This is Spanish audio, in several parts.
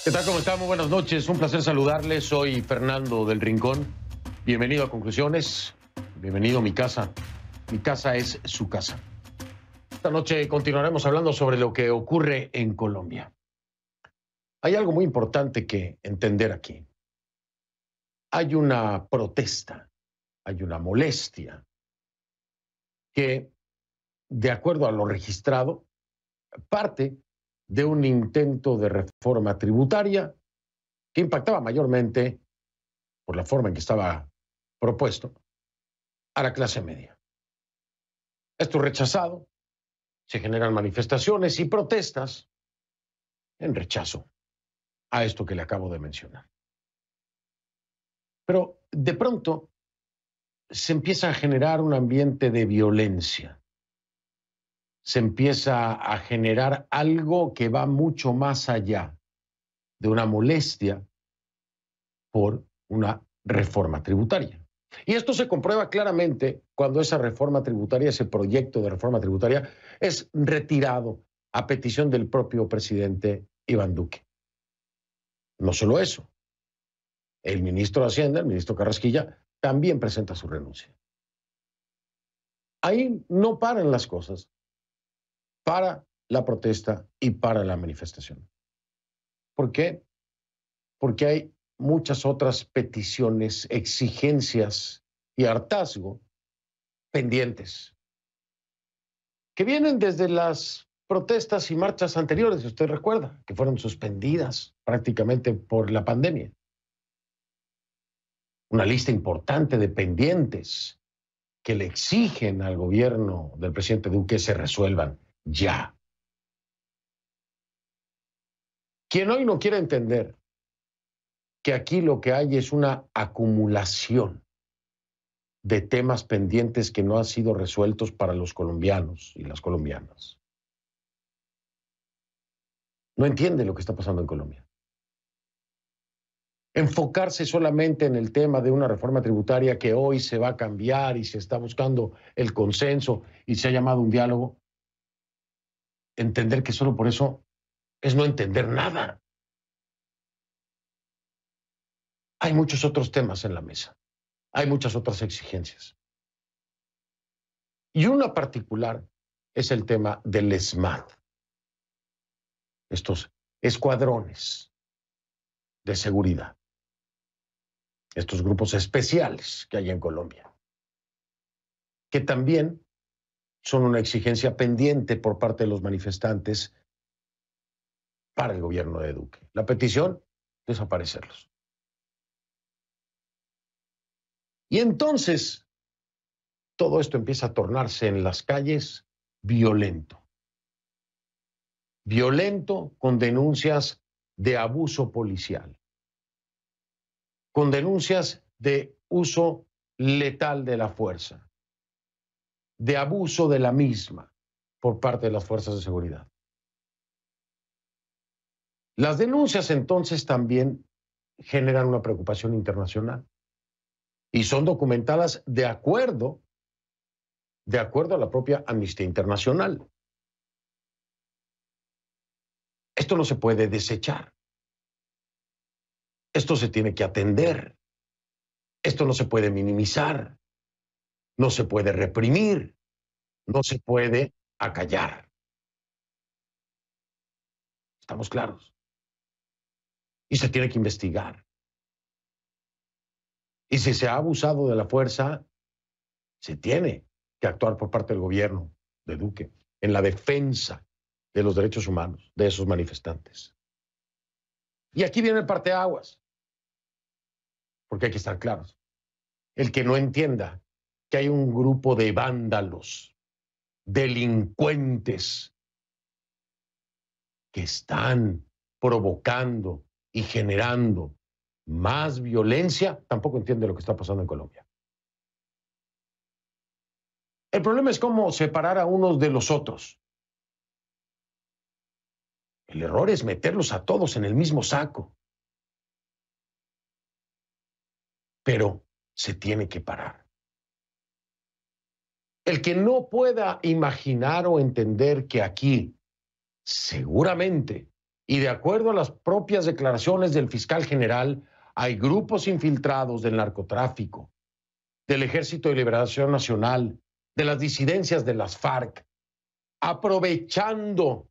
¿Qué tal? ¿Cómo están? Muy buenas noches. Un placer saludarles. Soy Fernando del Rincón. Bienvenido a Conclusiones. Bienvenido a mi casa. Mi casa es su casa. Esta noche continuaremos hablando sobre lo que ocurre en Colombia. Hay algo muy importante que entender aquí. Hay una protesta, hay una molestia que, de acuerdo a lo registrado, parte de un intento de reforma tributaria que impactaba mayormente, por la forma en que estaba propuesto, a la clase media. Esto es rechazado, se generan manifestaciones y protestas en rechazo a esto que le acabo de mencionar. Pero de pronto se empieza a generar un ambiente de violencia, se empieza a generar algo que va mucho más allá de una molestia por una reforma tributaria. Y esto se comprueba claramente cuando esa reforma tributaria, ese proyecto de reforma tributaria, es retirado a petición del propio presidente Iván Duque. No solo eso, el ministro de Hacienda, el ministro Carrasquilla, también presenta su renuncia. Ahí no paran las cosas para la protesta y para la manifestación. ¿Por qué? Porque hay muchas otras peticiones, exigencias y hartazgo pendientes, que vienen desde las protestas y marchas anteriores, si usted recuerda, que fueron suspendidas prácticamente por la pandemia. Una lista importante de pendientes que le exigen al gobierno del presidente Duque se resuelvan ya. Quien hoy no quiere entender que aquí lo que hay es una acumulación de temas pendientes que no han sido resueltos para los colombianos y las colombianas. No entiende lo que está pasando en Colombia. Enfocarse solamente en el tema de una reforma tributaria que hoy se va a cambiar y se está buscando el consenso y se ha llamado un diálogo, entender que solo por eso es no entender nada. Hay muchos otros temas en la mesa, hay muchas otras exigencias. Y una particular es el tema del SMAT, estos escuadrones de seguridad, estos grupos especiales que hay en Colombia, que también son una exigencia pendiente por parte de los manifestantes para el gobierno de Duque. La petición, desaparecerlos. Y entonces, todo esto empieza a tornarse en las calles violento. Violento con denuncias de abuso policial, con denuncias de uso letal de la fuerza, de abuso de la misma por parte de las fuerzas de seguridad. Las denuncias entonces también generan una preocupación internacional y son documentadas de acuerdo a la propia Amnistía Internacional. Esto no se puede desechar. Esto se tiene que atender. Esto no se puede minimizar. No se puede reprimir. No se puede acallar. ¿Estamos claros? Y se tiene que investigar. Y si se ha abusado de la fuerza, se tiene que actuar por parte del gobierno de Duque en la defensa de los derechos humanos de esos manifestantes. Y aquí viene el parteaguas, porque hay que estar claros. El que no entienda que hay un grupo de vándalos, delincuentes, que están provocando y generando más violencia, tampoco entiende lo que está pasando en Colombia. El problema es cómo separar a unos de los otros. El error es meterlos a todos en el mismo saco. Pero se tiene que parar. El que no pueda imaginar o entender que aquí seguramente Y de acuerdo a las propias declaraciones del fiscal general, hay grupos infiltrados del narcotráfico, del Ejército de Liberación Nacional, de las disidencias de las FARC, aprovechando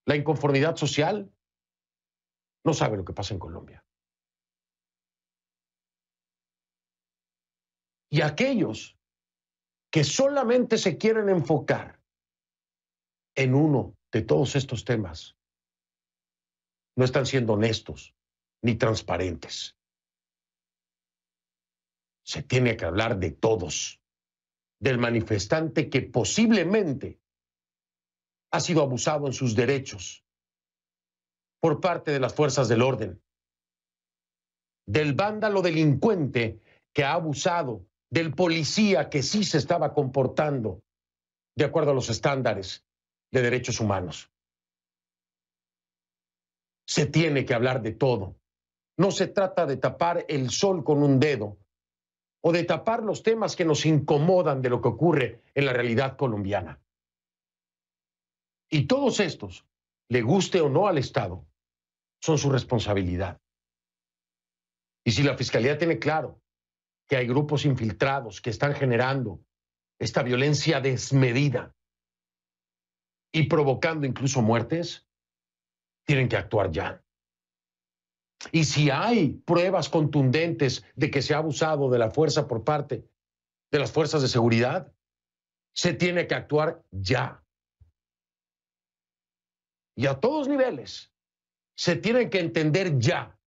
la inconformidad social. No sabe lo que pasa en Colombia. Y aquellos que solamente se quieren enfocar en uno de todos estos temas no están siendo honestos ni transparentes. Se tiene que hablar de todos, del manifestante que posiblemente ha sido abusado en sus derechos por parte de las fuerzas del orden, del vándalo delincuente que ha abusado, del policía que sí se estaba comportando de acuerdo a los estándares de derechos humanos. Se tiene que hablar de todo. No se trata de tapar el sol con un dedo o de tapar los temas que nos incomodan de lo que ocurre en la realidad colombiana. Y todos estos, le guste o no al Estado, son su responsabilidad. Y si la Fiscalía tiene claro que hay grupos infiltrados que están generando esta violencia desmedida y provocando incluso muertes, tienen que actuar ya. Y si hay pruebas contundentes de que se ha abusado de la fuerza por parte de las fuerzas de seguridad, se tiene que actuar ya. Y a todos niveles se tiene que entender ya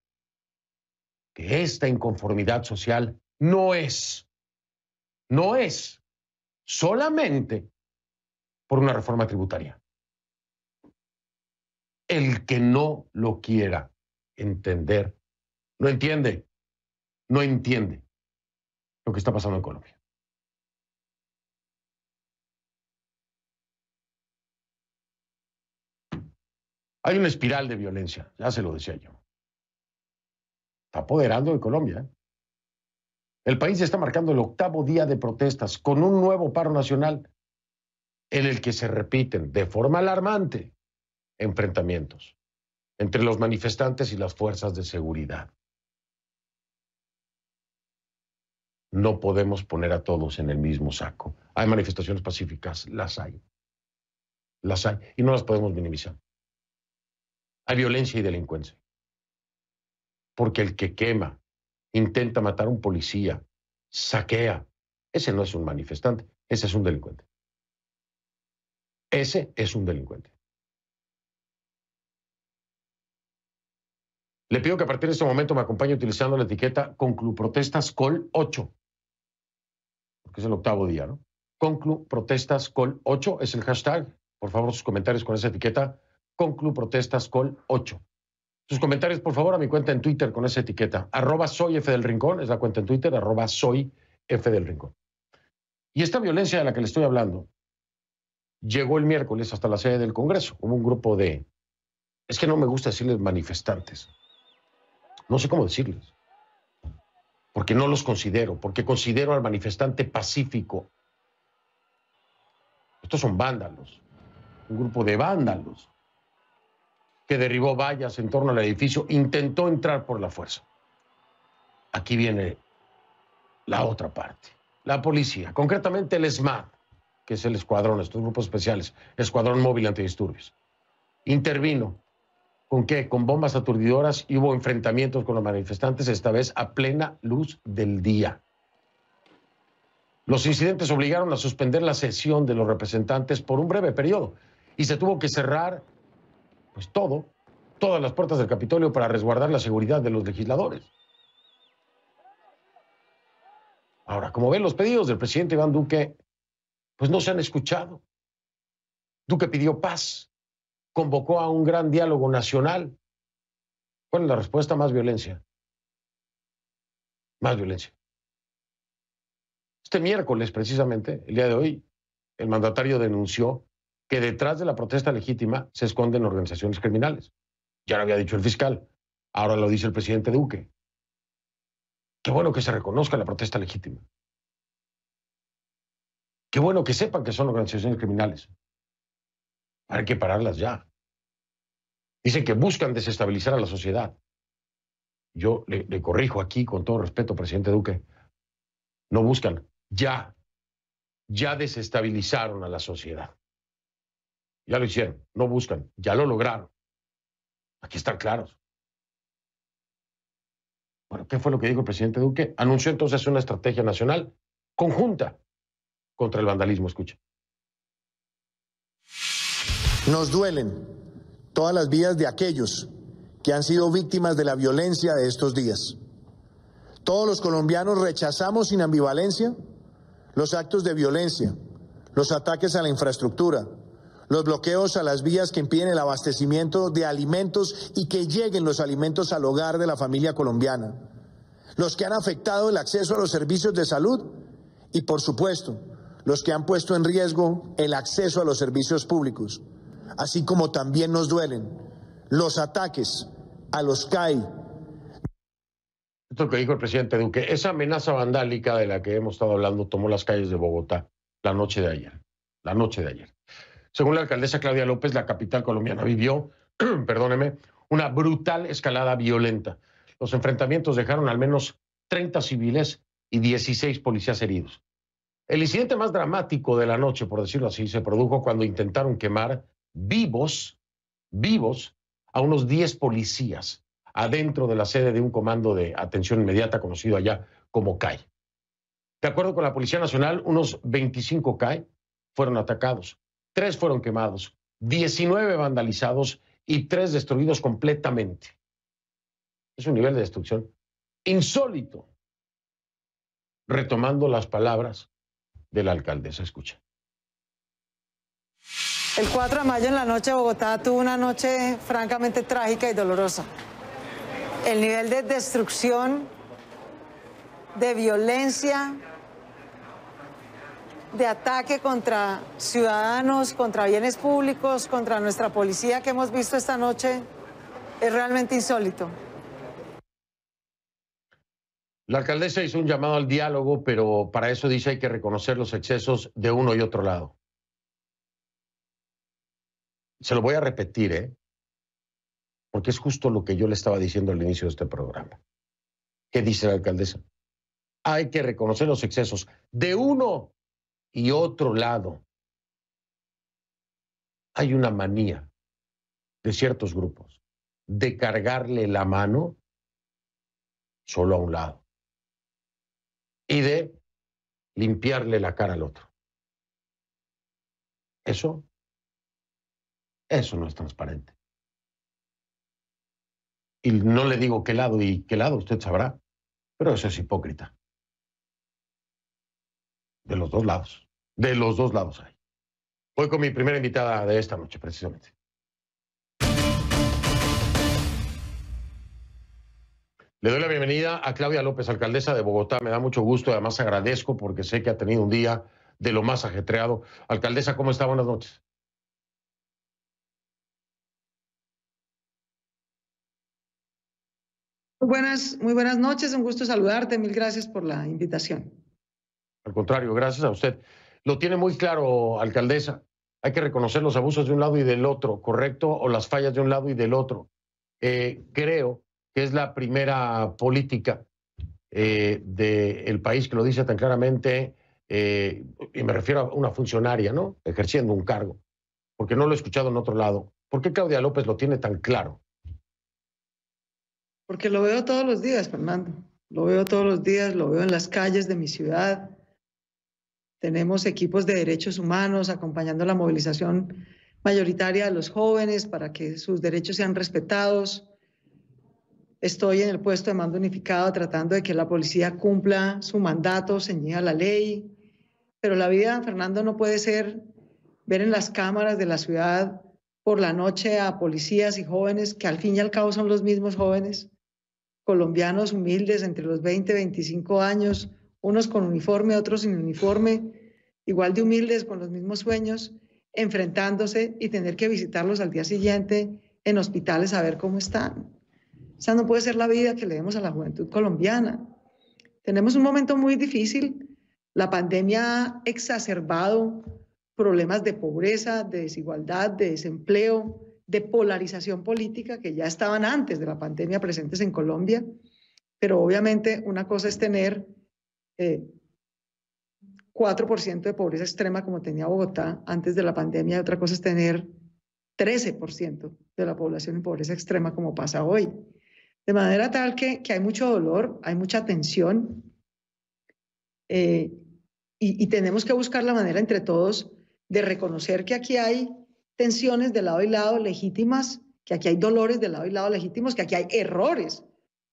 que esta inconformidad social no es solamente por una reforma tributaria. El que no lo quiera entender, no entiende lo que está pasando en Colombia. Hay una espiral de violencia, ya se lo decía yo. Está apoderando de Colombia, ¿eh? El país está marcando el 8º día de protestas con un nuevo paro nacional en el que se repiten de forma alarmante enfrentamientos entre los manifestantes y las fuerzas de seguridad. No podemos poner a todos en el mismo saco. Hay manifestaciones pacíficas, las hay, y no las podemos minimizar. Hay violencia y delincuencia. Porque el que quema, intenta matar a un policía, saquea, ese no es un manifestante, ese es un delincuente. Ese es un delincuente. Le pido que a partir de este momento me acompañe utilizando la etiqueta Concluprotestas Col 8, porque es el 8º día, ¿no? Concluprotestas Col 8 es el hashtag. Por favor, sus comentarios con esa etiqueta Concluprotestas Col 8. Sus comentarios, por favor, a mi cuenta en Twitter con esa etiqueta. @soyfdelrincón es la cuenta en Twitter, @soyfdelrincón. Y esta violencia de la que le estoy hablando llegó el miércoles hasta la sede del Congreso. Hubo un grupo de, es que no me gusta decirles manifestantes, no sé cómo decirles, porque no los considero, porque considero al manifestante pacífico. Estos son vándalos, un grupo de vándalos que derribó vallas en torno al edificio, intentó entrar por la fuerza. Aquí viene la otra parte, la policía, concretamente el SMAT, que es el escuadrón, estos grupos especiales, Escuadrón Móvil Antidisturbios. Intervino. ¿Con qué? Con bombas aturdidoras, y hubo enfrentamientos con los manifestantes, esta vez a plena luz del día. Los incidentes obligaron a suspender la sesión de los representantes por un breve periodo y se tuvo que cerrar, pues todas las puertas del Capitolio para resguardar la seguridad de los legisladores. Ahora, como ven, los pedidos del presidente Iván Duque, pues no se han escuchado. Duque pidió paz, convocó a un gran diálogo nacional. ¿Cuál es la respuesta? Más violencia. Más violencia. Este miércoles, precisamente, el día de hoy, el mandatario denunció que detrás de la protesta legítima se esconden organizaciones criminales. Ya lo había dicho el fiscal, ahora lo dice el presidente Duque. Qué bueno que se reconozca la protesta legítima. Qué bueno que sepan que son organizaciones criminales. Hay que pararlas ya. Dicen que buscan desestabilizar a la sociedad. Yo le corrijo aquí con todo respeto, presidente Duque. No buscan, ya desestabilizaron a la sociedad. Ya lo hicieron, no buscan, ya lo lograron. Aquí están claros. Bueno, ¿qué fue lo que dijo el presidente Duque? Anunció entonces una estrategia nacional conjunta contra el vandalismo. Escucha. Nos duelen todas las vidas de aquellos que han sido víctimas de la violencia de estos días. Todos los colombianos rechazamos sin ambivalencia los actos de violencia, los ataques a la infraestructura, los bloqueos a las vías que impiden el abastecimiento de alimentos y que lleguen los alimentos al hogar de la familia colombiana, los que han afectado el acceso a los servicios de salud y, por supuesto, los que han puesto en riesgo el acceso a los servicios públicos, así como también nos duelen los ataques a los CAI. Esto que dijo el presidente Duque, esa amenaza vandálica de la que hemos estado hablando tomó las calles de Bogotá la noche de ayer. Según la alcaldesa Claudia López, la capital colombiana vivió, perdóneme, una brutal escalada violenta. Los enfrentamientos dejaron al menos 30 civiles y 16 policías heridos. El incidente más dramático de la noche, por decirlo así, se produjo cuando intentaron quemar vivos a unos 10 policías adentro de la sede de un comando de atención inmediata conocido allá como CAI. De acuerdo con la Policía Nacional, unos 25 CAI fueron atacados, 3 fueron quemados, 19 vandalizados y 3 destruidos completamente. Es un nivel de destrucción insólito. Retomando las palabras de la alcaldesa, escucha. El 4 de mayo en la noche Bogotá tuvo una noche francamente trágica y dolorosa. El nivel de destrucción, de violencia, de ataque contra ciudadanos, contra bienes públicos, contra nuestra policía que hemos visto esta noche es realmente insólito. La alcaldesa hizo un llamado al diálogo, pero para eso dice hay que reconocer los excesos de uno y otro lado. Se lo voy a repetir, porque es justo lo que yo le estaba diciendo al inicio de este programa. ¿Qué dice la alcaldesa? Hay que reconocer los excesos de uno y otro lado. Hay una manía de ciertos grupos de cargarle la mano solo a un lado y de limpiarle la cara al otro. Eso no es transparente. Y no le digo qué lado y qué lado, usted sabrá, pero eso es hipócrita. De los dos lados. De los dos lados hay. Voy con mi primera invitada de esta noche, precisamente. Le doy la bienvenida a Claudia López, alcaldesa de Bogotá. Me da mucho gusto y además agradezco porque sé que ha tenido un día de lo más ajetreado. Alcaldesa, ¿cómo está? Buenas noches. Muy buenas noches, un gusto saludarte, mil gracias por la invitación. Al contrario, gracias a usted. Lo tiene muy claro, alcaldesa. Hay que reconocer los abusos de un lado y del otro, ¿correcto? O las fallas de un lado y del otro. Creo que es la primera política del país que lo dice tan claramente, y me refiero a una funcionaria, ¿no? Ejerciendo un cargo, porque no lo he escuchado en otro lado. ¿Por qué Claudia López lo tiene tan claro? Porque lo veo todos los días, Fernando. Lo veo todos los días, lo veo en las calles de mi ciudad. Tenemos equipos de derechos humanos acompañando la movilización mayoritaria de los jóvenes para que sus derechos sean respetados. Estoy en el puesto de mando unificado tratando de que la policía cumpla su mandato, ceñida a la ley. Pero la vida, Fernando, no puede ser ver en las cámaras de la ciudad por la noche a policías y jóvenes que al fin y al cabo son los mismos jóvenes, colombianos humildes entre los 20 y 25 años, unos con uniforme, otros sin uniforme, igual de humildes, con los mismos sueños, enfrentándose y tener que visitarlos al día siguiente en hospitales a ver cómo están. Esa no puede ser la vida que le demos a la juventud colombiana. Tenemos un momento muy difícil. La pandemia ha exacerbado problemas de pobreza, de desigualdad, de desempleo, de polarización política que ya estaban antes de la pandemia presentes en Colombia, pero obviamente una cosa es tener 4% de pobreza extrema como tenía Bogotá antes de la pandemia, y otra cosa es tener 13% de la población en pobreza extrema como pasa hoy. De manera tal que hay mucho dolor, hay mucha tensión, y tenemos que buscar la manera entre todos de reconocer que aquí hay tensiones de lado y lado legítimas, que aquí hay dolores de lado y lado legítimos, que aquí hay errores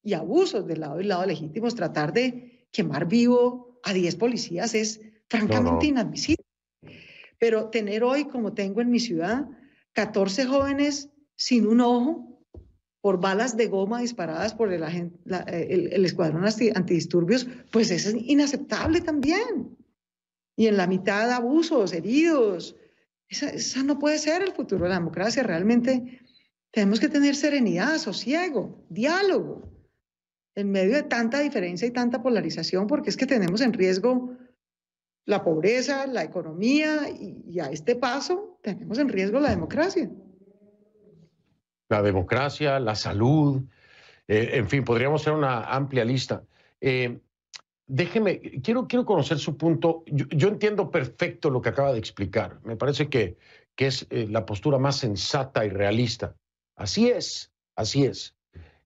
y abusos de lado y lado legítimos. Tratar de quemar vivo a 10 policías es francamente inadmisible. Pero tener hoy, como tengo en mi ciudad, 14 jóvenes sin un ojo por balas de goma disparadas por el escuadrón antidisturbios, pues eso es inaceptable también. Y en la mitad abusos, heridos. Esa no puede ser el futuro de la democracia. Realmente tenemos que tener serenidad, sosiego, diálogo, en medio de tanta diferencia y tanta polarización, porque es que tenemos en riesgo la pobreza, la economía, y a este paso tenemos en riesgo la democracia. La democracia, la salud, en fin, podríamos hacer una amplia lista. Déjeme, quiero conocer su punto. Yo entiendo perfecto lo que acaba de explicar. Me parece que es la postura más sensata y realista. Así es,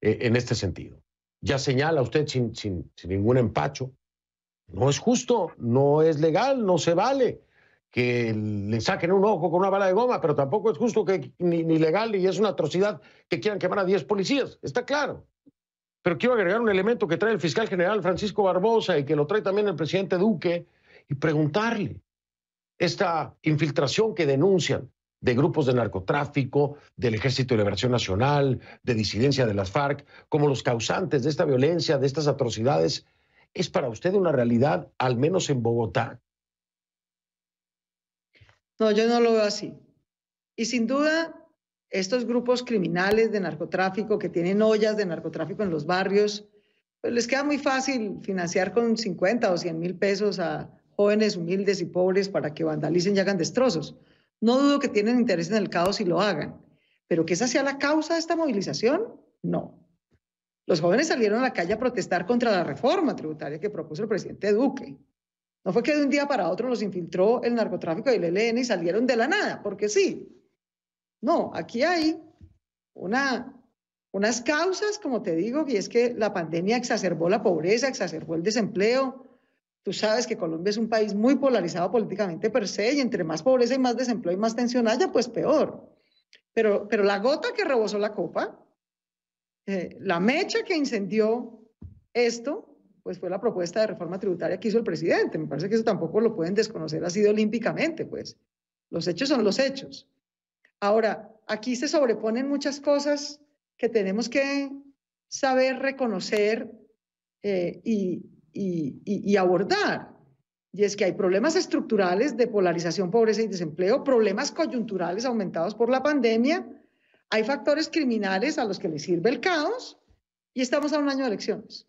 en este sentido. Ya señala usted sin ningún empacho. No es justo, no es legal, no se vale que le saquen un ojo con una bala de goma, pero tampoco es justo ni legal, y es una atrocidad que quieran quemar a 10 policías. Está claro. Pero quiero agregar un elemento que trae el fiscal general Francisco Barbosa y que lo trae también el presidente Duque, y preguntarle esta infiltración que denuncian de grupos de narcotráfico, del Ejército de Liberación Nacional, de disidencia de las FARC, como los causantes de esta violencia, de estas atrocidades. ¿Es para usted una realidad, al menos en Bogotá? No, yo no lo veo así. Y sin duda, estos grupos criminales de narcotráfico que tienen ollas de narcotráfico en los barrios, pues les queda muy fácil financiar con 50 o 100 mil pesos a jóvenes humildes y pobres para que vandalicen y hagan destrozos. No dudo que tienen interés en el caos y lo hagan, pero que esa sea la causa de esta movilización, no. Los jóvenes salieron a la calle a protestar contra la reforma tributaria que propuso el presidente Duque. No fue que de un día para otro los infiltró el narcotráfico y el ELN y salieron de la nada, porque sí. No, aquí hay unas causas, como te digo, y es que la pandemia exacerbó la pobreza, exacerbó el desempleo. Tú sabes que Colombia es un país muy polarizado políticamente per se, y entre más pobreza y más desempleo y más tensión haya, pues peor. Pero la gota que rebosó la copa, la mecha que incendió esto, pues fue la propuesta de reforma tributaria que hizo el presidente. Me parece que eso tampoco lo pueden desconocer así de olímpicamente, pues. Los hechos son los hechos. Ahora, aquí se sobreponen muchas cosas que tenemos que saber reconocer y abordar. Y es que hay problemas estructurales de polarización, pobreza y desempleo, problemas coyunturales aumentados por la pandemia, hay factores criminales a los que les sirve el caos, y estamos a un año de elecciones.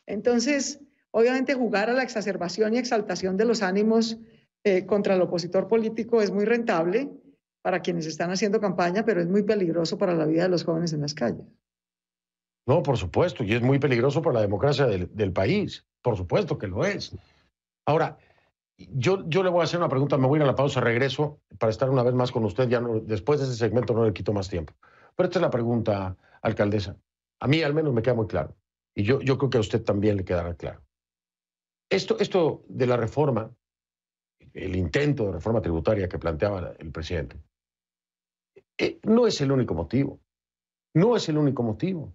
Entonces, obviamente jugar a la exacerbación y exaltación de los ánimos contra el opositor político es muy rentable para quienes están haciendo campaña, pero es muy peligroso para la vida de los jóvenes en las calles. No, por supuesto, y es muy peligroso para la democracia del país. Por supuesto que lo es. Ahora, yo le voy a hacer una pregunta, me voy a ir a la pausa, regreso para estar una vez más con usted. Ya no, después de ese segmento no le quito más tiempo. Pero esta es la pregunta, alcaldesa. A mí al menos me queda muy claro. Y yo creo que a usted también le quedará claro. Esto de la reforma, el intento de reforma tributaria que planteaba el presidente, no es el único motivo. No es el único motivo.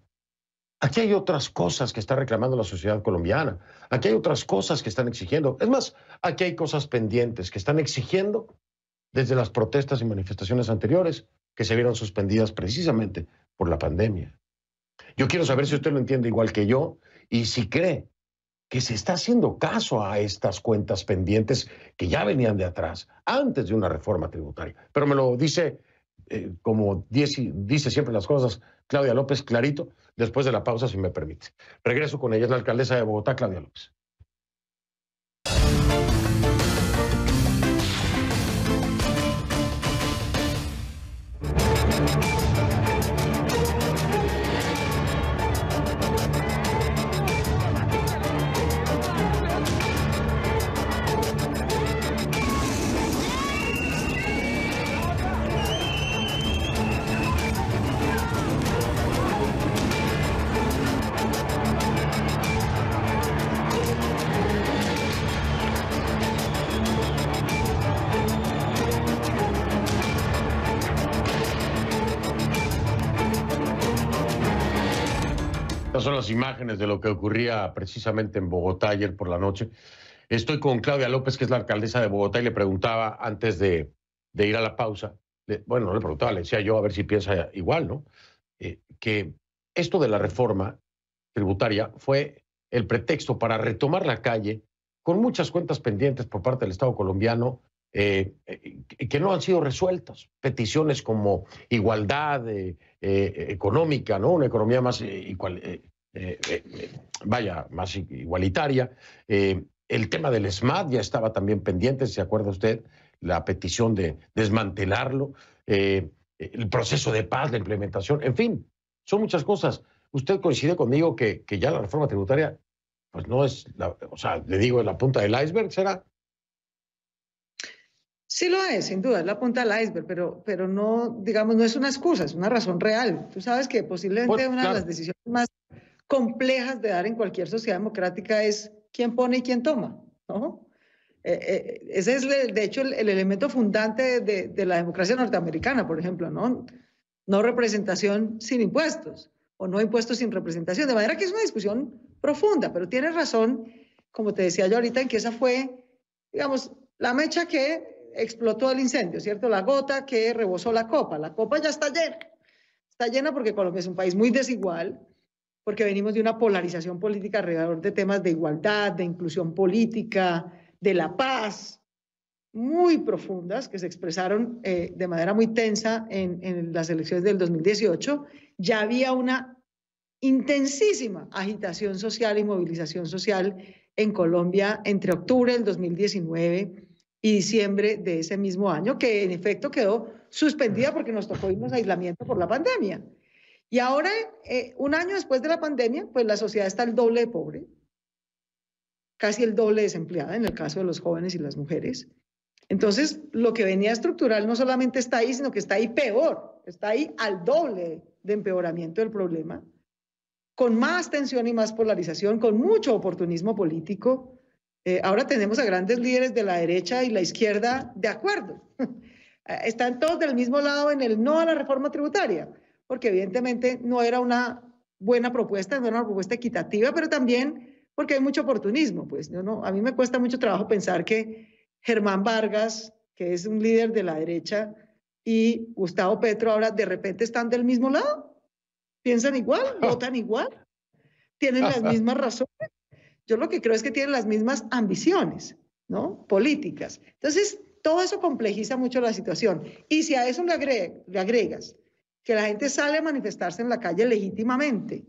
Aquí hay otras cosas que está reclamando la sociedad colombiana. Aquí hay otras cosas que están exigiendo. Es más, aquí hay cosas pendientes que están exigiendo desde las protestas y manifestaciones anteriores que se vieron suspendidas precisamente por la pandemia. Yo quiero saber si usted lo entiende igual que yo y si cree que se está haciendo caso a estas cuentas pendientes que ya venían de atrás, antes de una reforma tributaria. Pero me lo dice, como dice siempre las cosas, Claudia López, clarito, después de la pausa, si me permite. Regreso con ella, es la alcaldesa de Bogotá, Claudia López. Estas son las imágenes de lo que ocurría precisamente en Bogotá ayer por la noche. Estoy con Claudia López, que es la alcaldesa de Bogotá, y le preguntaba antes de ir a la pausa, bueno, no le preguntaba, le decía yo a ver si piensa igual, ¿no? Que esto de la reforma tributaria fue el pretexto para retomar la calle con muchas cuentas pendientes por parte del Estado colombiano que no han sido resueltas. Peticiones como igualdad económica, ¿no? Una economía más más igualitaria. El tema del SMAT ya estaba también pendiente, ¿se acuerda usted? La petición de desmantelarlo, el proceso de paz, la implementación, en fin, son muchas cosas. ¿Usted coincide conmigo que ya la reforma tributaria, pues no es, o sea, le digo, la punta del iceberg, será? Sí lo es, sin duda, es la punta del iceberg, pero no, digamos, no es una excusa, es una razón real. Tú sabes que posiblemente una de las decisiones más complejas de dar en cualquier sociedad democrática es quién pone y quién toma, ¿no? Ese es, de hecho, el elemento fundante de la democracia norteamericana, por ejemplo, ¿no? No representación sin impuestos o no impuestos sin representación. De manera que es una discusión profunda, pero tienes razón, como te decía yo ahorita, en que esa fue, digamos, la mecha que explotó el incendio, ¿cierto? La gota que rebosó la copa. La copa ya está llena. Está llena porque Colombia es un país muy desigual, porque venimos de una polarización política alrededor de temas de igualdad, de inclusión política, de la paz, muy profundas, que se expresaron de manera muy tensa en las elecciones del 2018. Ya había una intensísima agitación social y movilización social en Colombia entre octubre del 2019 y diciembre de ese mismo año, que en efecto quedó suspendida porque nos tocó irnos a aislamiento por la pandemia. Y ahora, un año después de la pandemia, pues la sociedad está el doble de pobre, casi el doble desempleada en el caso de los jóvenes y las mujeres. Entonces, lo que venía estructural no solamente está ahí, sino que está ahí peor, está ahí al doble de empeoramiento del problema, con más tensión y más polarización, con mucho oportunismo político. Ahora tenemos a grandes líderes de la derecha y la izquierda de acuerdo. Están todos del mismo lado en el no a la reforma tributaria, porque evidentemente no era una buena propuesta, no era una propuesta equitativa, pero también porque hay mucho oportunismo. Pues a mí me cuesta mucho trabajo pensar que Germán Vargas, que es un líder de la derecha, y Gustavo Petro ahora de repente están del mismo lado. ¿Piensan igual? ¿Votan igual? ¿Tienen las mismas razones? Yo lo que creo es que tienen las mismas ambiciones, ¿no? Políticas. Entonces, todo eso complejiza mucho la situación. Y si a eso le agregas que la gente sale a manifestarse en la calle legítimamente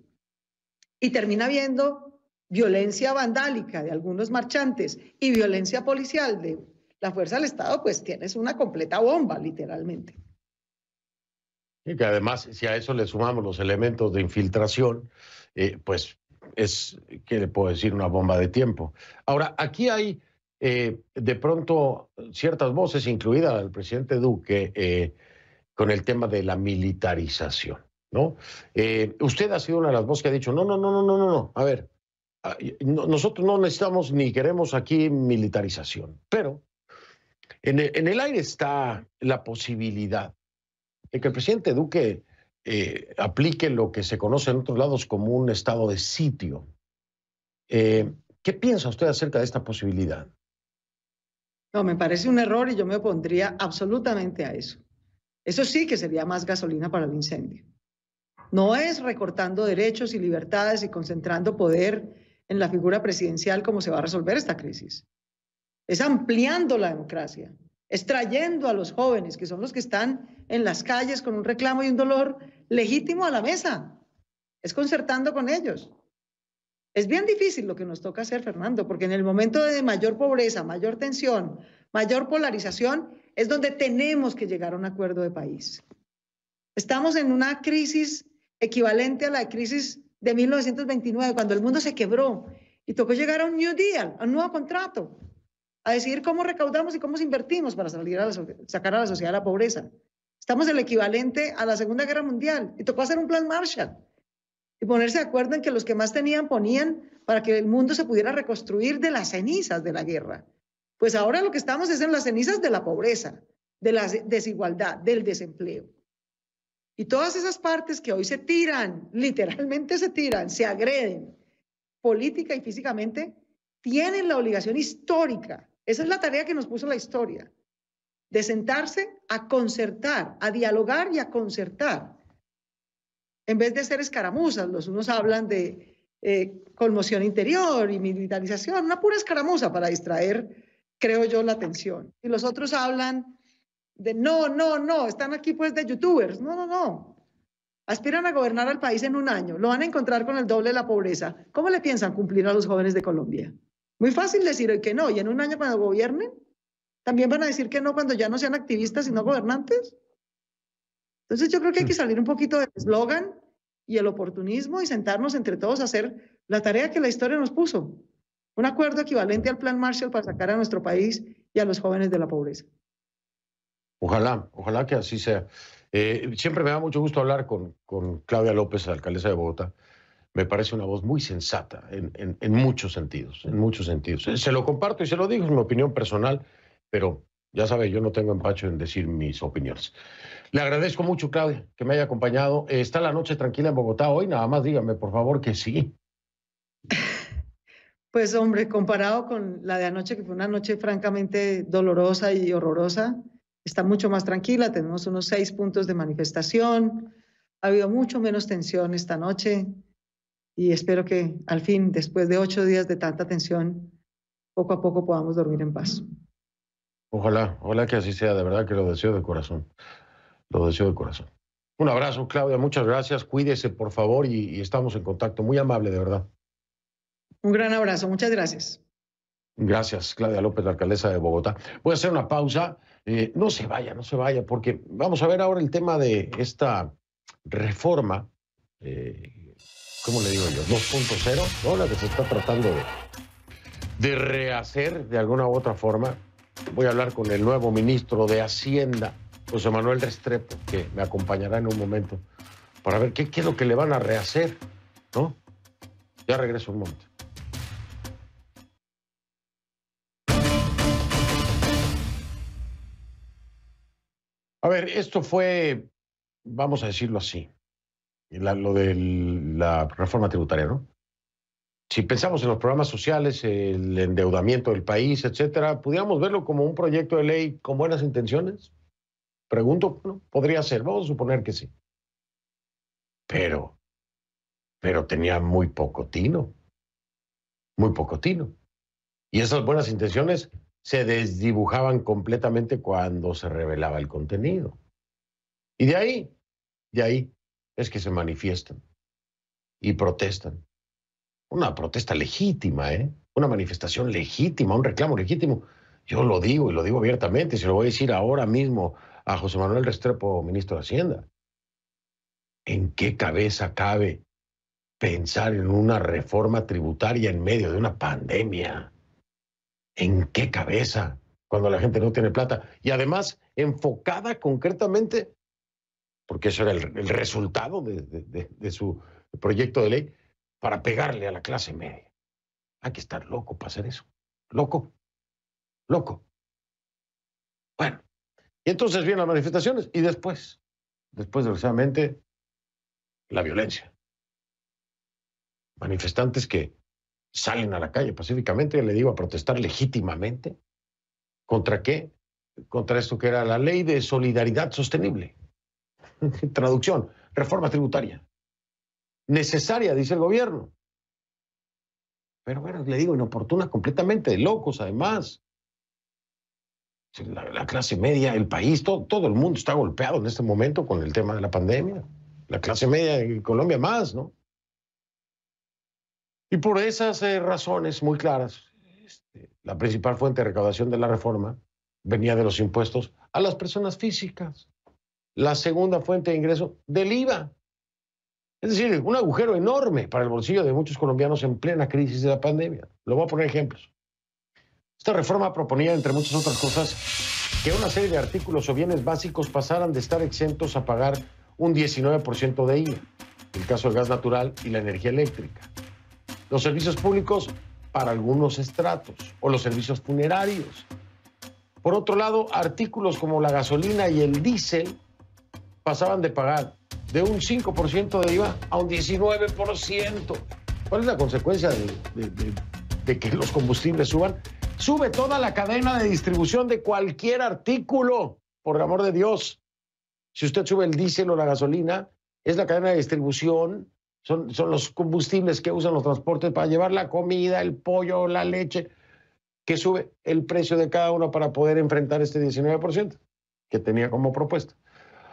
y termina viendo violencia vandálica de algunos marchantes y violencia policial de la fuerza del Estado, pues tienes una completa bomba, literalmente. Y que además, si a eso le sumamos los elementos de infiltración, pues es, ¿qué le puedo decir? Una bomba de tiempo. Ahora, aquí hay de pronto ciertas voces, incluida el presidente Duque, con el tema de la militarización, ¿no? Usted ha sido una de las voces que ha dicho, no, a ver, nosotros no necesitamos ni queremos aquí militarización, pero en el aire está la posibilidad de que el presidente Duque aplique lo que se conoce en otros lados como un estado de sitio. ¿Qué piensa usted acerca de esta posibilidad? No, me parece un error y yo me opondría absolutamente a eso. Eso sí que sería más gasolina para el incendio. No es recortando derechos y libertades y concentrando poder en la figura presidencial como se va a resolver esta crisis. Es ampliando la democracia, es trayendo a los jóvenes, que son los que están en las calles con un reclamo y un dolor legítimo a la mesa. Es concertando con ellos. Es bien difícil lo que nos toca hacer, Fernando, porque en el momento de mayor pobreza, mayor tensión, mayor polarización, es donde tenemos que llegar a un acuerdo de país. Estamos en una crisis equivalente a la crisis de 1929, cuando el mundo se quebró y tocó llegar a un New Deal, a un nuevo contrato, a decidir cómo recaudamos y cómo invertimos para sacar a la sociedad de la pobreza. Estamos en el equivalente a la Segunda Guerra Mundial y tocó hacer un plan Marshall y ponerse de acuerdo en que los que más tenían ponían para que el mundo se pudiera reconstruir de las cenizas de la guerra. Pues ahora lo que estamos es en las cenizas de la pobreza, de la desigualdad, del desempleo. Y todas esas partes que hoy se tiran, literalmente se tiran, se agreden política y físicamente, tienen la obligación histórica, esa es la tarea que nos puso la historia, de sentarse a concertar, a dialogar y a concertar, en vez de ser escaramuzas. Los unos hablan de conmoción interior y militarización, una pura escaramuza para distraer, creo yo, la atención. Y los otros hablan de no, están aquí pues de youtubers. No. Aspiran a gobernar al país en un año, lo van a encontrar con el doble de la pobreza. ¿Cómo le piensan cumplir a los jóvenes de Colombia? Muy fácil decir hoy que no, y en un año cuando gobiernen, también van a decir que no cuando ya no sean activistas sino gobernantes. Entonces yo creo que hay que salir un poquito del eslogan y el oportunismo y sentarnos entre todos a hacer la tarea que la historia nos puso. Un acuerdo equivalente al Plan Marshall para sacar a nuestro país y a los jóvenes de la pobreza. Ojalá que así sea. Siempre me da mucho gusto hablar con Claudia López, alcaldesa de Bogotá. Me parece una voz muy sensata en muchos sentidos, Se lo comparto y se lo digo, es mi opinión personal, pero ya sabe, yo no tengo empacho en decir mis opiniones. Le agradezco mucho, Claudia, que me haya acompañado. ¿Está la noche tranquila en Bogotá hoy? Nada más dígame, por favor, que sí. Pues, hombre, comparado con la de anoche, que fue una noche francamente dolorosa y horrorosa, está mucho más tranquila. Tenemos unos 6 puntos de manifestación. Ha habido mucho menos tensión esta noche y espero que al fin, después de 8 días de tanta tensión, poco a poco podamos dormir en paz. Ojalá que así sea, de verdad que lo deseo de corazón. Lo deseo de corazón. Un abrazo, Claudia, muchas gracias. Cuídese, por favor, y estamos en contacto. Muy amable, de verdad. Un gran abrazo, muchas gracias. Gracias, Claudia López, la alcaldesa de Bogotá. Voy a hacer una pausa. No se vaya, porque vamos a ver ahora el tema de esta reforma, ¿cómo le digo yo? 2.0, ¿no? La que se está tratando de rehacer de alguna u otra forma. Voy a hablar con el nuevo ministro de Hacienda, José Manuel Restrepo, que me acompañará en un momento para ver qué es lo que le van a rehacer, ¿no? Ya regreso un momento. A ver, esto fue, vamos a decirlo así, lo de la reforma tributaria, ¿no? Si pensamos en los programas sociales, el endeudamiento del país, etcétera, ¿pudiéramos verlo como un proyecto de ley con buenas intenciones? Pregunto, ¿no? Podría ser, vamos a suponer que sí. Pero tenía muy poco tino. Y esas buenas intenciones se desdibujaban completamente cuando se revelaba el contenido. Y de ahí es que se manifiestan y protestan. Una protesta legítima, una manifestación legítima, un reclamo legítimo. Yo lo digo y lo digo abiertamente, se lo voy a decir ahora mismo a José Manuel Restrepo, ministro de Hacienda. ¿En qué cabeza cabe pensar en una reforma tributaria en medio de una pandemia? ¿En qué cabeza? Cuando la gente no tiene plata. Y además, enfocada concretamente, porque eso era el resultado de su proyecto de ley, para pegarle a la clase media. Hay que estar loco para hacer eso. Loco. Bueno, y entonces vienen las manifestaciones y después, desgraciadamente, la violencia. Manifestantes que salen a la calle pacíficamente, le digo, a protestar legítimamente. ¿Contra qué? Contra esto que era la ley de solidaridad sostenible. Traducción, reforma tributaria. Necesaria, dice el gobierno. Pero bueno, le digo, inoportuna completamente, de locos además. La clase media, el país, todo el mundo está golpeado en este momento con el tema de la pandemia. La clase media en Colombia más, ¿no? Y por esas razones muy claras, la principal fuente de recaudación de la reforma venía de los impuestos a las personas físicas. La segunda fuente de ingreso del IVA. Es decir, un agujero enorme para el bolsillo de muchos colombianos en plena crisis de la pandemia. Le voy a poner ejemplos. Esta reforma proponía, entre muchas otras cosas, que una serie de artículos o bienes básicos pasaran de estar exentos a pagar un 19% de IVA, el caso del gas natural y la energía eléctrica. Los servicios públicos para algunos estratos o los servicios funerarios. Por otro lado, artículos como la gasolina y el diésel pasaban de pagar de un 5% de IVA a un 19%. ¿Cuál es la consecuencia de que los combustibles suban? Sube toda la cadena de distribución de cualquier artículo, por el amor de Dios. Si usted sube el diésel o la gasolina, es la cadena de distribución, son los combustibles que usan los transportes para llevar la comida, el pollo, la leche, que sube el precio de cada uno para poder enfrentar este 19% que tenía como propuesta.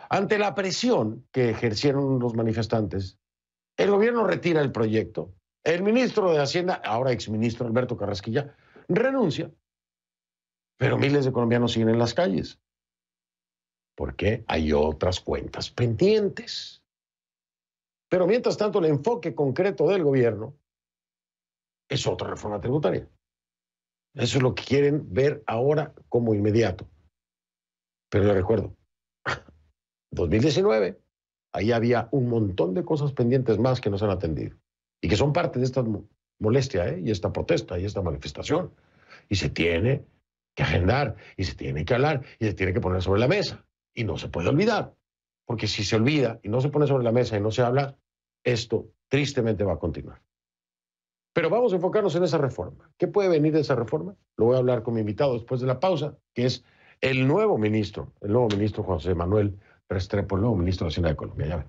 Ante la presión que ejercieron los manifestantes, el gobierno retira el proyecto. El ministro de Hacienda, ahora exministro Alberto Carrasquilla, renuncia. Pero miles de colombianos siguen en las calles. ¿Por qué? Hay otras cuentas pendientes. Pero mientras tanto, el enfoque concreto del gobierno es otra reforma tributaria. Eso es lo que quieren ver ahora como inmediato. Pero les recuerdo, 2019, ahí había un montón de cosas pendientes más que no se han atendido y que son parte de esta molestia, y esta protesta y esta manifestación. Y se tiene que agendar, y se tiene que hablar, y se tiene que poner sobre la mesa. Y no se puede olvidar, porque si se olvida y no se pone sobre la mesa y no se habla, esto tristemente va a continuar. Pero vamos a enfocarnos en esa reforma. ¿Qué puede venir de esa reforma? Lo voy a hablar con mi invitado después de la pausa, que es el nuevo ministro José Manuel Restrepo, el nuevo ministro de Hacienda de Colombia. Ya ven.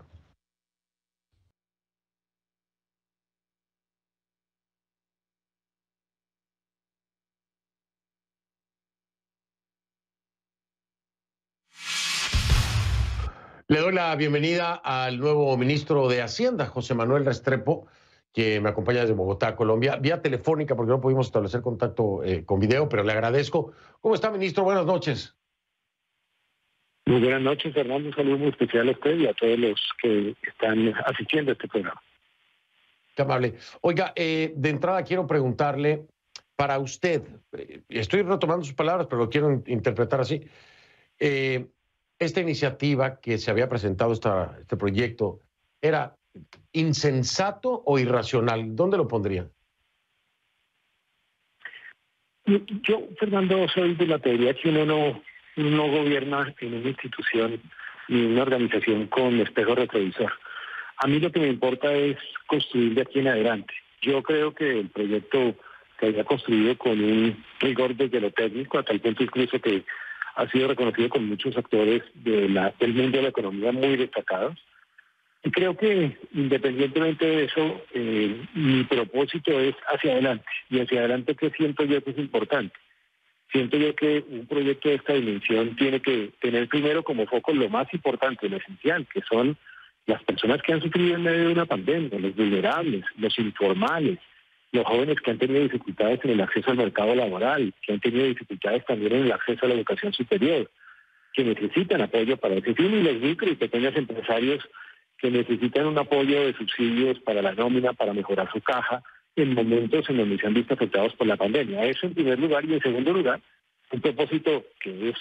Le doy la bienvenida al nuevo ministro de Hacienda, José Manuel Restrepo, que me acompaña desde Bogotá, Colombia, vía telefónica, porque no pudimos establecer contacto con video, pero le agradezco. ¿Cómo está, ministro? Buenas noches. Muy buenas noches, Fernando. Un saludo muy especial a usted y a todos los que están asistiendo a este programa. Qué amable. Oiga, de entrada quiero preguntarle, para usted, estoy retomando sus palabras, pero lo quiero interpretar así, esta iniciativa que se había presentado, este proyecto, ¿era insensato o irracional? ¿Dónde lo pondrían? Yo, Fernando, soy de la teoría que uno no gobierna en una institución ni una organización con espejo retrovisor. A mí lo que me importa es construir de aquí en adelante. Yo creo que el proyecto se había construido con un rigor desde lo técnico, a tal punto incluso que ha sido reconocido con muchos actores del mundo de la economía muy destacados. Y creo que, independientemente de eso, mi propósito es hacia adelante. Y hacia adelante, ¿qué siento yo que es importante? Siento yo que un proyecto de esta dimensión tiene que tener primero como foco lo más importante, lo esencial, que son las personas que han sufrido en medio de una pandemia, los vulnerables, los informales, los jóvenes que han tenido dificultades en el acceso al mercado laboral, que han tenido dificultades también en el acceso a la educación superior, que necesitan apoyo para ese fin, y los micro y pequeños empresarios que necesitan un apoyo de subsidios para la nómina, para mejorar su caja, en momentos en donde se han visto afectados por la pandemia. Eso en primer lugar, y en segundo lugar, un propósito que es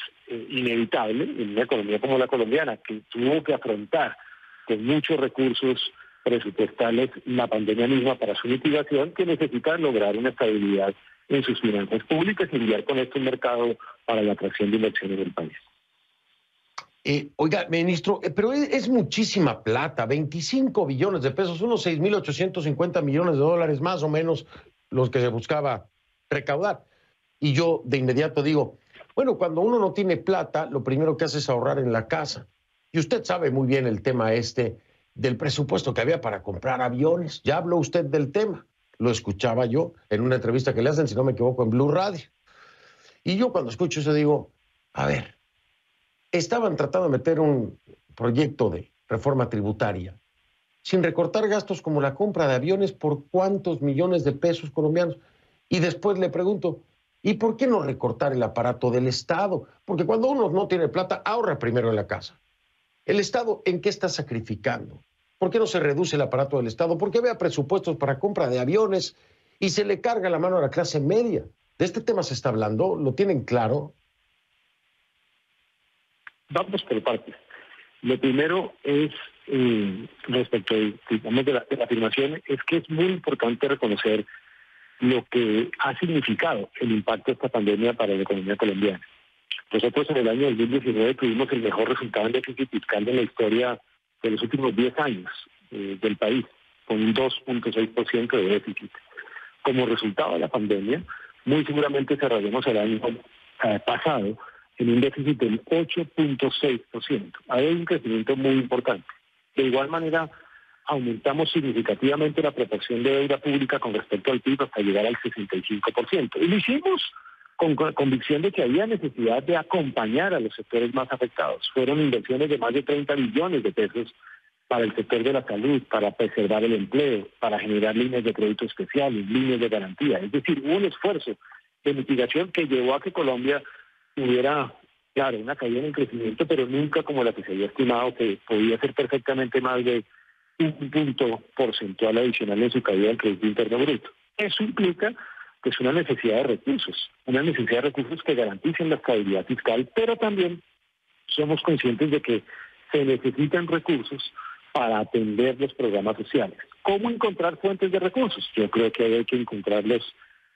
inevitable en una economía como la colombiana, que tuvo que afrontar con muchos recursos presupuestales la pandemia misma para su mitigación, que necesita lograr una estabilidad en sus finanzas públicas y enviar con esto un mercado para la atracción de inversiones del país. Oiga, ministro, pero es muchísima plata, 25 billones de pesos, unos 6.850 millones de dólares más o menos los que se buscaba recaudar. Y yo de inmediato digo, bueno, cuando uno no tiene plata, lo primero que hace es ahorrar en la casa. Y usted sabe muy bien el tema del presupuesto que había para comprar aviones. Ya habló usted del tema. Lo escuchaba yo en una entrevista que le hacen, si no me equivoco, en Blue Radio. Y yo cuando escucho eso digo, a ver, estaban tratando de meter un proyecto de reforma tributaria sin recortar gastos como la compra de aviones por cuántos millones de pesos colombianos. Y después le pregunto, ¿y por qué no recortar el aparato del Estado? Porque cuando uno no tiene plata, ahorra primero en la casa. ¿El Estado en qué está sacrificando? ¿Por qué no se reduce el aparato del Estado? ¿Por qué había presupuestos para compra de aviones y se le carga la mano a la clase media? ¿De este tema se está hablando? ¿Lo tienen claro? Vamos por partes. Lo primero es, respecto digamos, de la afirmación, es que es muy importante reconocer lo que ha significado el impacto de esta pandemia para la economía colombiana. Nosotros en el año 2019 tuvimos el mejor resultado en déficit fiscal de la historia de los últimos 10 años del país, con un 2.6% de déficit. Como resultado de la pandemia, muy seguramente cerraremos el año pasado en un déficit del 8.6%. Hay un crecimiento muy importante. De igual manera, aumentamos significativamente la proporción de deuda pública con respecto al PIB hasta llegar al 65%. Y lo hicimos con convicción de que había necesidad de acompañar a los sectores más afectados. Fueron inversiones de más de 30 billones de pesos para el sector de la salud, para preservar el empleo, para generar líneas de crédito especiales, líneas de garantía. Es decir, hubo un esfuerzo de mitigación que llevó a que Colombia tuviera, claro, una caída en el crecimiento, pero nunca como la que se había estimado, que podía ser perfectamente más de un punto porcentual adicional en su caída del Producto Interno Bruto. Eso implica pues una necesidad de recursos que garanticen la estabilidad fiscal, pero también somos conscientes de que se necesitan recursos para atender los programas sociales. ¿Cómo encontrar fuentes de recursos? Yo creo que hay que encontrarlos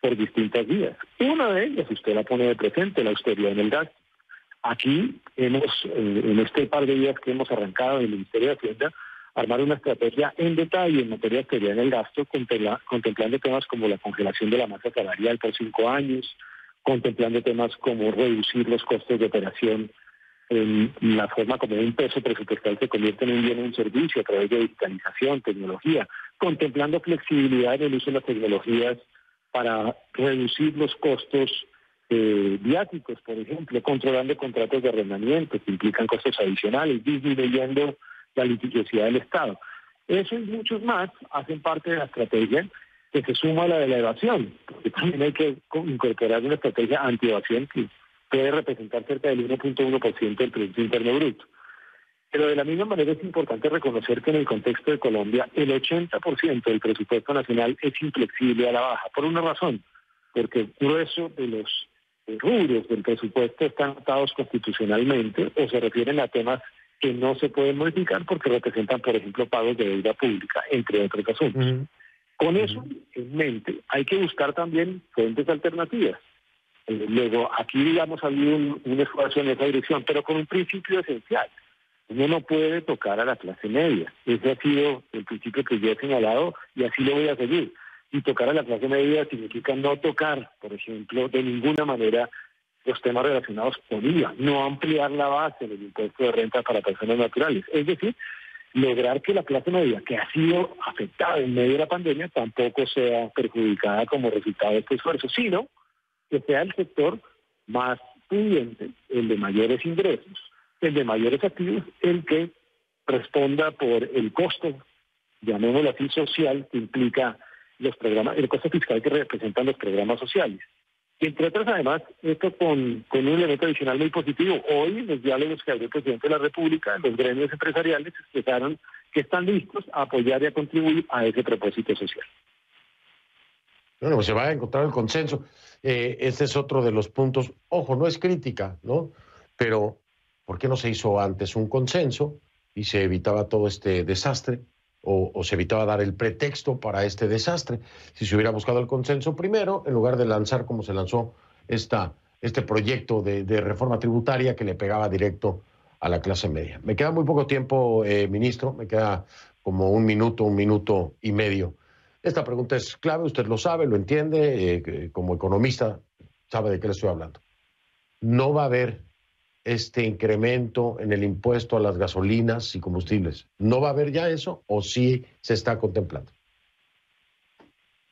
por distintas vías. Una de ellas, usted la pone de presente, la austeridad en el gasto. Aquí hemos, en este par de días que hemos arrancado en el Ministerio de Hacienda, armar una estrategia en detalle en materia de austeridad en el gasto, contemplando temas como la congelación de la masa salarial por 5 años, contemplando temas como reducir los costos de operación en la forma como un peso presupuestal se convierte en un bien o un servicio a través de digitalización, tecnología, contemplando flexibilidad en el uso de las tecnologías para reducir los costos viáticos, por ejemplo, controlando contratos de arrendamiento que implican costos adicionales, disminuyendo la litigiosidad del Estado. Eso y muchos más hacen parte de la estrategia que se suma a la de la evasión, porque también hay que incorporar una estrategia anti-evasión que puede representar cerca del 1.1% del Producto Interno Bruto. Pero de la misma manera es importante reconocer que en el contexto de Colombia el 80% del presupuesto nacional es inflexible a la baja, por una razón, porque el grueso de los rubros del presupuesto están atados constitucionalmente o se refieren a temas que no se pueden modificar porque representan, por ejemplo, pagos de deuda pública, entre otros asuntos. Con eso en mente, hay que buscar también fuentes alternativas. Luego, aquí, digamos, ha habido un esfuerzo en esa dirección, pero con un principio esencial. Uno no puede tocar a la clase media. Ese ha sido el principio que yo he señalado y así lo voy a seguir. Y tocar a la clase media significa no tocar, por ejemplo, de ninguna manera los temas relacionados con IVA, no ampliar la base del impuesto de renta para personas naturales. Es decir, lograr que la clase media, que ha sido afectada en medio de la pandemia, tampoco sea perjudicada como resultado de este esfuerzo, sino que sea el sector más pudiente, el de mayores ingresos, el de mayores activos, el que responda por el costo, llamémoslo así, social, que implica los programas, el costo fiscal que representan los programas sociales. Y entre otras, además, esto con un elemento adicional muy positivo. Hoy, en los diálogos que abrió el presidente de la República, los gremios empresariales expresaron que están listos a apoyar y a contribuir a ese propósito social. Bueno, pues se va a encontrar el consenso. Este es otro de los puntos. Ojo, no es crítica, ¿no? Pero, ¿por qué no se hizo antes un consenso y se evitaba todo este desastre? O se evitaba dar el pretexto para este desastre. Si se hubiera buscado el consenso primero, en lugar de lanzar como se lanzó este proyecto de reforma tributaria que le pegaba directo a la clase media. Me queda muy poco tiempo, ministro, me queda como un minuto y medio. Esta pregunta es clave, usted lo sabe, lo entiende, como economista sabe de qué le estoy hablando. No va a haber este incremento en el impuesto a las gasolinas y combustibles. ¿No va a haber ya eso o sí se está contemplando?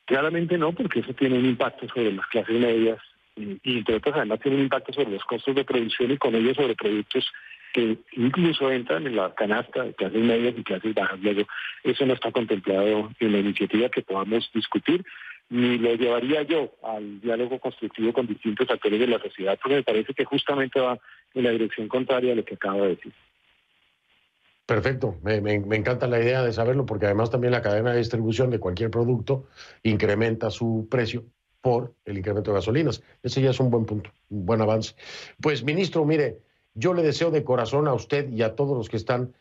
Claramente no, porque eso tiene un impacto sobre las clases medias y entre otras además tiene un impacto sobre los costos de producción y con ello sobre productos que incluso entran en la canasta de clases medias y clases bajas. Luego, eso no está contemplado en la iniciativa que podamos discutir, ni lo llevaría yo al diálogo constructivo con distintos actores de la sociedad, porque me parece que justamente va en la dirección contraria a lo que acabo de decir. Perfecto, me encanta la idea de saberlo, porque además también la cadena de distribución de cualquier producto incrementa su precio por el incremento de gasolinas. Ese ya es un buen punto, un buen avance. Pues, ministro, mire, yo le deseo de corazón a usted y a todos los que están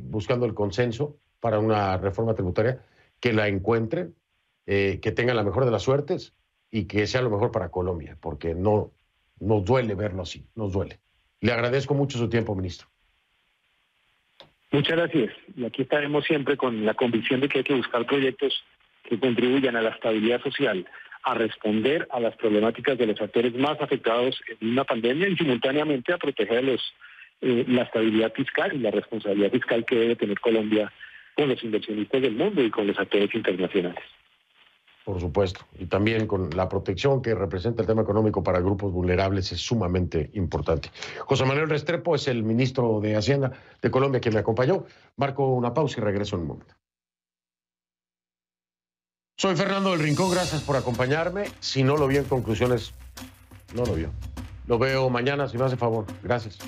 buscando el consenso para una reforma tributaria, que la encuentren, que tengan la mejor de las suertes y que sea lo mejor para Colombia, porque no Nos duele verlo así, nos duele. Le agradezco mucho su tiempo, ministro. Muchas gracias. Y aquí estaremos siempre con la convicción de que hay que buscar proyectos que contribuyan a la estabilidad social, a responder a las problemáticas de los actores más afectados en una pandemia y simultáneamente a proteger la estabilidad fiscal y la responsabilidad fiscal que debe tener Colombia con los inversionistas del mundo y con los actores internacionales. Por supuesto, y también con la protección que representa el tema económico para grupos vulnerables es sumamente importante. José Manuel Restrepo es el ministro de Hacienda de Colombia que me acompañó. Marco una pausa y regreso en un momento. Soy Fernando del Rincón, gracias por acompañarme. Si no lo vi en conclusiones, no lo vio. Lo veo mañana, si me hace favor. Gracias.